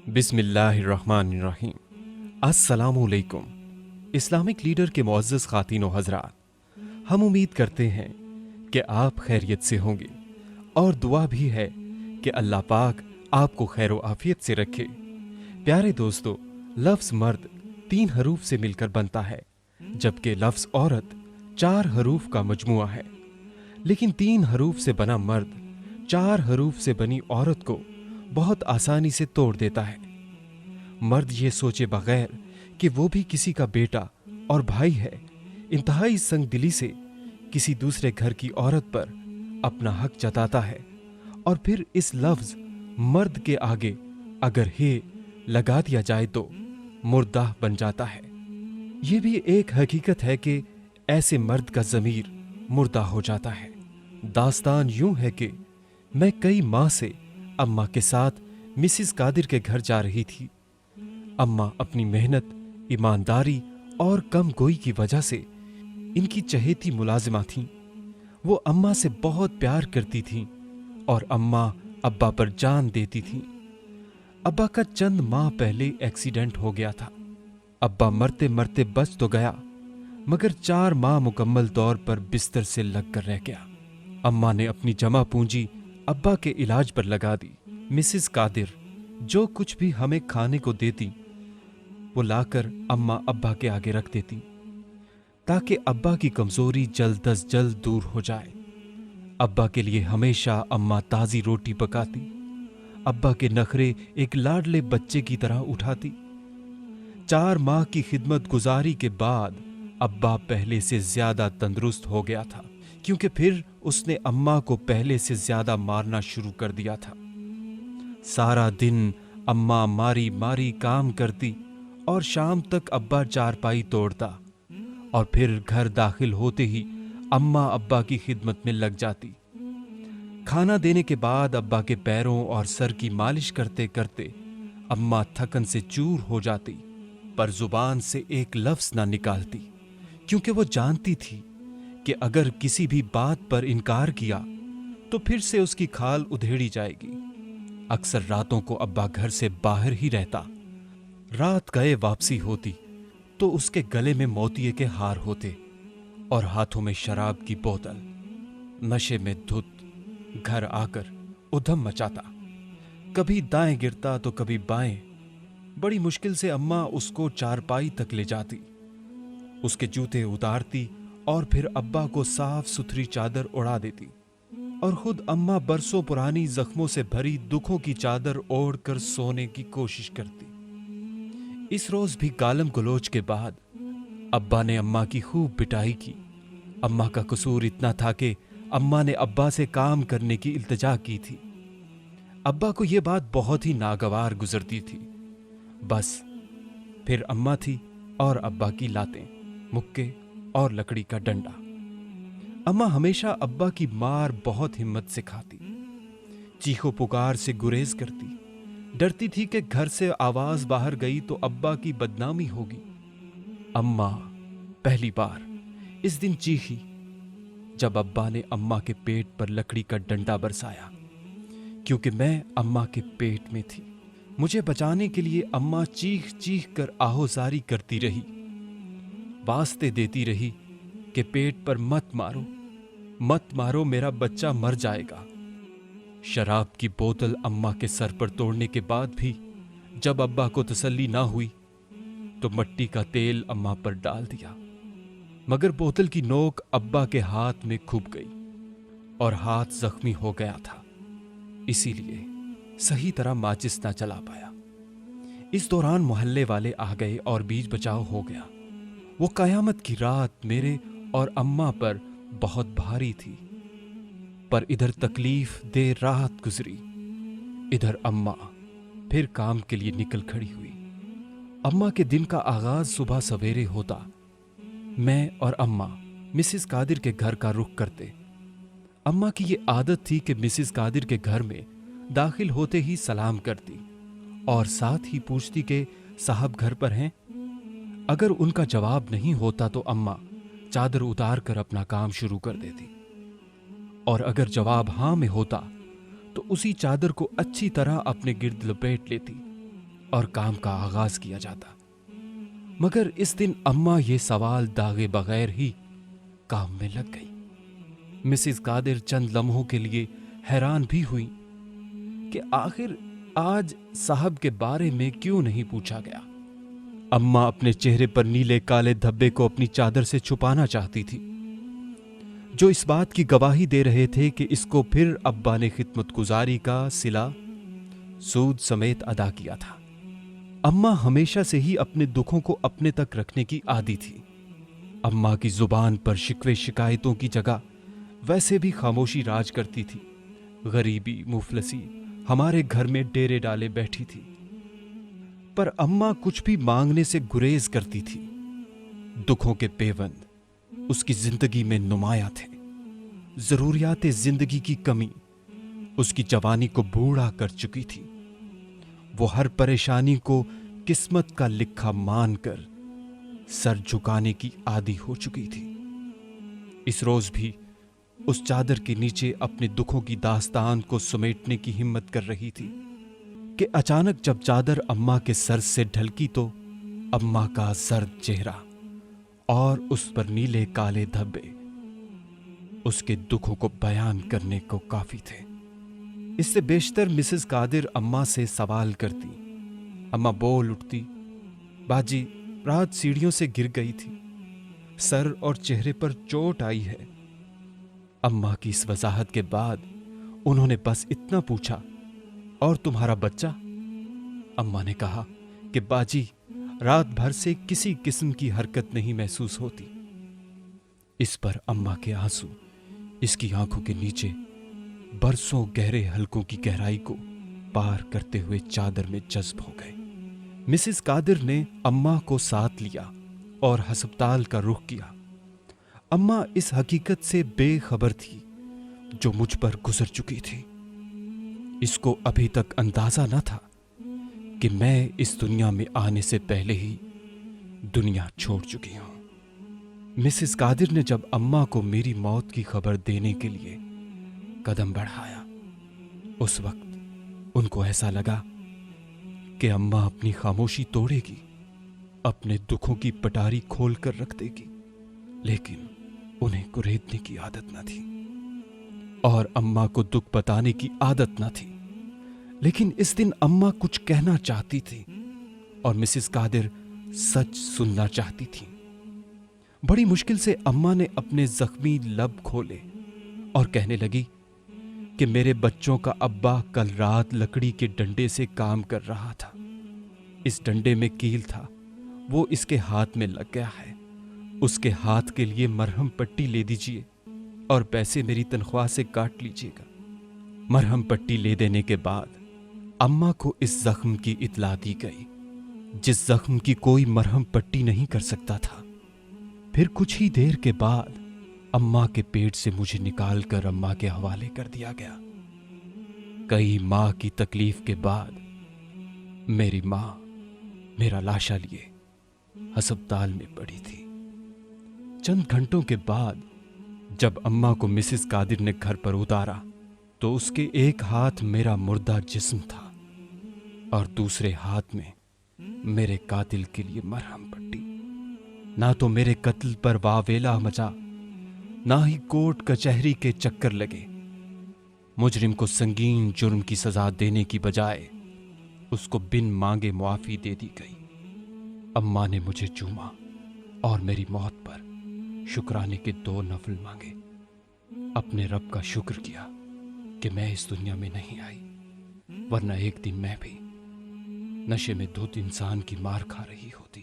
बिस्मिल्लाहिर्रहमानिर्रहीम। अस्सलामुअलैकुम। Islamic leader के मुअज़्ज़ज़ ख़ातीन व हज़रात, हम उम्मीद करते हैं कि आप खैरियत से होंगे और दुआ भी है कि अल्लाह पाक आपको खैर व आफियत से रखे। प्यारे दोस्तों, लफ्ज़ मर्द 3 हरूफ से मिलकर बनता है, जबकि लफ्ज़ औरत 4 हरूफ का मजमुआ है। लेकिन 3 हरूफ से बना मर्द 4 हरूफ से बनी औरत को बहुत आसानी से तोड़ देता है। मर्द ये सोचे बगैर कि वो भी किसी का बेटा और भाई है, इंतहाई संगदिली से किसी दूसरे घर की औरत पर अपना हक जताता है और फिर इस लफ्ज़ मर्द के आगे अगर हे लगा दिया जाए तो मुर्दा बन जाता है। ये भी एक हकीकत है कि ऐसे मर्द का ज़मीर मुर्दा हो जाता है। दास्तान यूं है कि मैं कई माह से अम्मा के साथ मिसिस कादिर के घर जा रही थी। अम्मा अपनी मेहनत, ईमानदारी और कम गोई की वजह से इनकी चहेती मुलाजिमा थीं। वो अम्मा से बहुत प्यार करती थीं और अम्मा अब्बा पर जान देती थीं। अब्बा का चंद माह पहले एक्सीडेंट हो गया था। अब्बा मरते मरते बच तो गया, मगर 4 माह मुकम्मल तौर पर बिस्तर से लग कर रह गया। अम्मा ने अपनी जमा पूंजी अब्बा के इलाज पर लगा दी। मिसिस कादिर जो कुछ भी हमें खाने को देती वो लाकर अम्मा अब्बा के आगे रख देती ताकि अब्बा की कमजोरी जल्द अज जल्द दूर हो जाए। अब्बा के लिए हमेशा अम्मा ताजी रोटी पकाती, अब्बा के नखरे एक लाडले बच्चे की तरह उठाती। 4 माह की खिदमत गुजारी के बाद अब्बा पहले से ज्यादा तंदुरुस्त हो गया था, क्योंकि फिर उसने अम्मा को पहले से ज्यादा मारना शुरू कर दिया था। सारा दिन अम्मा मारी मारी काम करती और शाम तक अब्बा चारपाई तोड़ता और फिर घर दाखिल होते ही अम्मा अब्बा की खिदमत में लग जाती। खाना देने के बाद अब्बा के पैरों और सर की मालिश करते करते अम्मा थकन से चूर हो जाती, पर जुबान से एक लफ्ज ना निकालती, क्योंकि वो जानती थी कि अगर किसी भी बात पर इनकार किया तो फिर से उसकी खाल उधेड़ी जाएगी। अक्सर रातों को अब्बा घर से बाहर ही रहता। रात गए वापसी होती तो उसके गले में मोतिये के हार होते और हाथों में शराब की बोतल। नशे में धुत घर आकर उधम मचाता, कभी दाएं गिरता तो कभी बाएं। बड़ी मुश्किल से अम्मा उसको चारपाई तक ले जाती, उसके जूते उतारती और फिर अब्बा को साफ सुथरी चादर उड़ा देती और खुद अम्मा बरसों पुरानी जख्मों से भरी दुखों की चादर ओढ़कर सोने की कोशिश करती। इस रोज भी गालम गलोच के बाद अब्बा ने अम्मा की खूब पिटाई की। अम्मा का कसूर इतना था कि अम्मा ने अब्बा से काम करने की इल्तिजा की थी। अब्बा को यह बात बहुत ही नागवार गुजरती थी। बस फिर अम्मा थी और अब्बा की लातें, मुक्के और लकड़ी का डंडा। अम्मा हमेशा अब्बा की मार बहुत हिम्मत से खाती, चीखो पुकार से गुरेज करती, डरती थी कि घर से आवाज बाहर गई तो अब्बा की बदनामी होगी। अम्मा पहली बार इस दिन चीखी जब अब्बा ने अम्मा के पेट पर लकड़ी का डंडा बरसाया, क्योंकि मैं अम्मा के पेट में थी। मुझे बचाने के लिए अम्मा चीख चीख कर आहोजारी करती रही, वास्ते देती रही कि पेट पर मत मारो, मेरा बच्चा मर जाएगा। शराब की बोतल अम्मा के सर पर तोड़ने के बाद भी जब अब्बा को तसल्ली ना हुई तो मट्टी का तेल अम्मा पर डाल दिया, मगर बोतल की नोक अब्बा के हाथ में खुब गई और हाथ जख्मी हो गया था, इसीलिए सही तरह माचिस ना चला पाया। इस दौरान मोहल्ले वाले आ गए और बीच बचाव हो गया। वो कयामत की रात मेरे और अम्मा पर बहुत भारी थी, पर इधर तकलीफ देर रात गुजरी, इधर अम्मा फिर काम के लिए निकल खड़ी हुई। अम्मा के दिन का आगाज सुबह सवेरे होता। मैं और अम्मा मिसिस कादिर के घर का रुख करते। अम्मा की ये आदत थी कि मिसिस कादिर के घर में दाखिल होते ही सलाम करती और साथ ही पूछती कि साहब घर पर हैं। अगर उनका जवाब नहीं होता तो अम्मा चादर उतार कर अपना काम शुरू कर देती, और अगर जवाब हां में होता तो उसी चादर को अच्छी तरह अपने गिर्द लपेट लेती और काम का आगाज किया जाता। मगर इस दिन अम्मा ये सवाल दागे बगैर ही काम में लग गई। मिसिस कादिर चंद लम्हों के लिए हैरान भी हुई कि आखिर आज साहब के बारे में क्यों नहीं पूछा गया। अम्मा अपने चेहरे पर नीले काले धब्बे को अपनी चादर से छुपाना चाहती थी, जो इस बात की गवाही दे रहे थे कि इसको फिर अब्बा ने खिदमतगुजारी का सिला सूद समेत अदा किया था। अम्मा हमेशा से ही अपने दुखों को अपने तक रखने की आदी थी। अम्मा की जुबान पर शिकवे शिकायतों की जगह वैसे भी खामोशी राज करती थी। गरीबी मुफलसी हमारे घर में डेरे डाले बैठी थी, पर अम्मा कुछ भी मांगने से गुरेज करती थी। दुखों के पेवंद उसकी जिंदगी में नुमाया थे। जरूरियाते जिंदगी की कमी उसकी जवानी को बूढ़ा कर चुकी थी। वो हर परेशानी को किस्मत का लिखा मानकर सर झुकाने की आदी हो चुकी थी। इस रोज भी उस चादर के नीचे अपने दुखों की दास्तान को समेटने की हिम्मत कर रही थी कि अचानक जब चादर अम्मा के सर से ढलकी तो अम्मा का सर्द चेहरा और उस पर नीले काले धब्बे उसके दुखों को बयान करने को काफी थे। इससे बेशतर मिसेस कादिर अम्मा से सवाल करती। अम्मा बोल उठती, बाजी रात सीढ़ियों से गिर गई थी, सर और चेहरे पर चोट आई है। अम्मा की इस वजाहत के बाद उन्होंने बस इतना पूछा, और तुम्हारा बच्चा? अम्मा ने कहा कि बाजी रात भर से किसी किस्म की हरकत नहीं महसूस होती। इस पर अम्मा के आंसू इसकी आंखों के नीचे बरसों गहरे हलकों की गहराई को पार करते हुए चादर में जज्ब हो गए। मिसेस कादिर ने अम्मा को साथ लिया और हस्पताल का रुख किया। अम्मा इस हकीकत से बेखबर थी जो मुझ पर गुजर चुकी थी। इसको अभी तक अंदाजा न था कि मैं इस दुनिया में आने से पहले ही दुनिया छोड़ चुकी हूं। मिसेस कादिर ने जब अम्मा को मेरी मौत की खबर देने के लिए कदम बढ़ाया, उस वक्त उनको ऐसा लगा कि अम्मा अपनी खामोशी तोड़ेगी, अपने दुखों की पटारी खोल कर रख देगी, लेकिन उन्हें कुरेदने की आदत न थी और अम्मा को दुख बताने की आदत न थी। लेकिन इस दिन अम्मा कुछ कहना चाहती थी और मिसेस कादिर सच सुनना चाहती थी। बड़ी मुश्किल से अम्मा ने अपने जख्मी लब खोले और कहने लगी कि मेरे बच्चों का अब्बा कल रात लकड़ी के डंडे से काम कर रहा था। इस डंडे में कील था, वो इसके हाथ में लग गया है। उसके हाथ के लिए मरहम पट्टी ले दीजिए और पैसे मेरी तनख्वाह से काट लीजिएगा। मरहम पट्टी ले देने के बाद अम्मा को इस जख्म की इतला दी गई, जिस जख्म की कोई मरहम पट्टी नहीं कर सकता था। फिर कुछ ही देर के बाद अम्मा के पेट से मुझे निकालकर अम्मा के हवाले कर दिया गया। कई माह की तकलीफ के बाद मेरी मां मेरा लाशा लिए अस्पताल में पड़ी थी। चंद घंटों के बाद जब अम्मा को मिसेस कादिर ने घर पर उतारा तो उसके एक हाथ मेरा मुर्दा जिस्म था और दूसरे हाथ में मेरे कातिल के लिए मरहम पट्टी। ना तो मेरे कत्ल पर वावेला मचा, ना ही कोर्ट कचहरी के चक्कर लगे। मुजरिम को संगीन जुर्म की सजा देने की बजाय उसको बिन मांगे मुआफी दे दी गई। अम्मा ने मुझे चूमा और मेरी मौत पर शुक्राने के 2 नफल मांगे। अपने रब का शुक्र किया कि मैं इस दुनिया में नहीं आई, वरना एक दिन मैं भी नशे में धुत इंसान की मार खा रही होती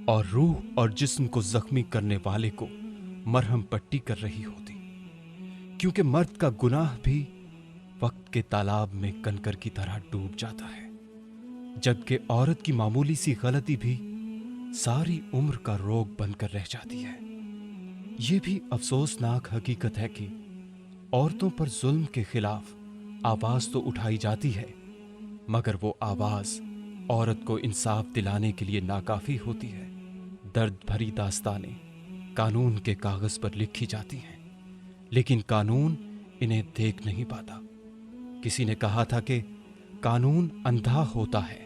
और रूह और जिस्म को जख्मी करने वाले को मरहम पट्टी कर रही होती। क्योंकि मर्द का गुनाह भी वक्त के तालाब में कंकर की तरह डूब जाता है, जबकि औरत की मामूली सी गलती भी सारी उम्र का रोग बनकर रह जाती है। यह भी अफसोसनाक हकीकत है कि औरतों पर जुल्म के खिलाफ आवाज तो उठाई जाती है, मगर वो आवाज औरत को इंसाफ दिलाने के लिए नाकाफी होती है। दर्द भरी दास्तानें कानून के कागज पर लिखी जाती हैं, लेकिन कानून इन्हें देख नहीं पाता। किसी ने कहा था कि कानून अंधा होता है।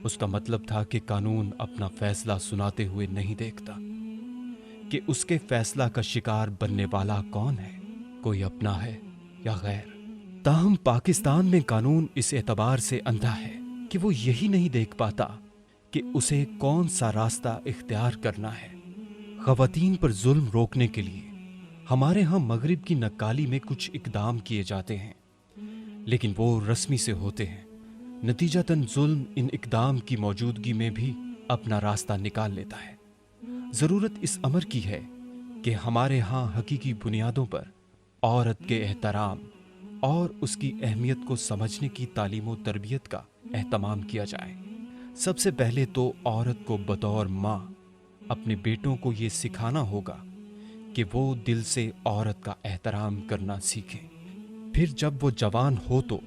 उसका मतलब था कि कानून अपना फैसला सुनाते हुए नहीं देखता कि उसके फैसला का शिकार बनने वाला कौन है, कोई अपना है या गैर। ताहम पाकिस्तान में कानून इस एतबार से अंधा है कि वो यही नहीं देख पाता कि उसे कौन सा रास्ता इख्तियार करना है। ख़वातीन पर जुल्म रोकने के लिए हमारे यहाँ मगरिब की नक्काली में कुछ इक़दाम किए जाते हैं, लेकिन वो रस्मी से होते हैं। नतीजतन जुल्म इन इक़दाम की मौजूदगी में भी अपना रास्ता निकाल लेता है। ज़रूरत इस अमर की है कि हमारे यहाँ हकीकी बुनियादों पर औरत के एहतराम और उसकी अहमियत को समझने की तालीम व तरबियत का एहतमाम किया जाए। सबसे पहले तो औरत को बतौर माँ अपने बेटों को ये सिखाना होगा कि वो दिल से औरत का एहतराम करना सीखें। फिर जब वो जवान हो तो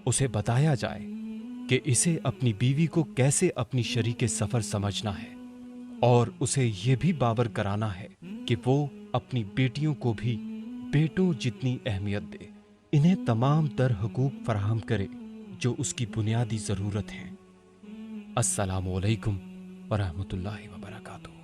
उसे बताया जाए कि इसे अपनी बीवी को कैसे अपनी शरीके सफ़र समझना है, और उसे ये भी बावर कराना है कि वो अपनी बेटियों को भी बेटों जितनी अहमियत दे, इन्हें तमाम तर हकूक़ फराहम करे जो उसकी बुनियादी ज़रूरत हैं। अस्सलामु अलैकुम व रहमतुल्लाहि व बरकातुहू।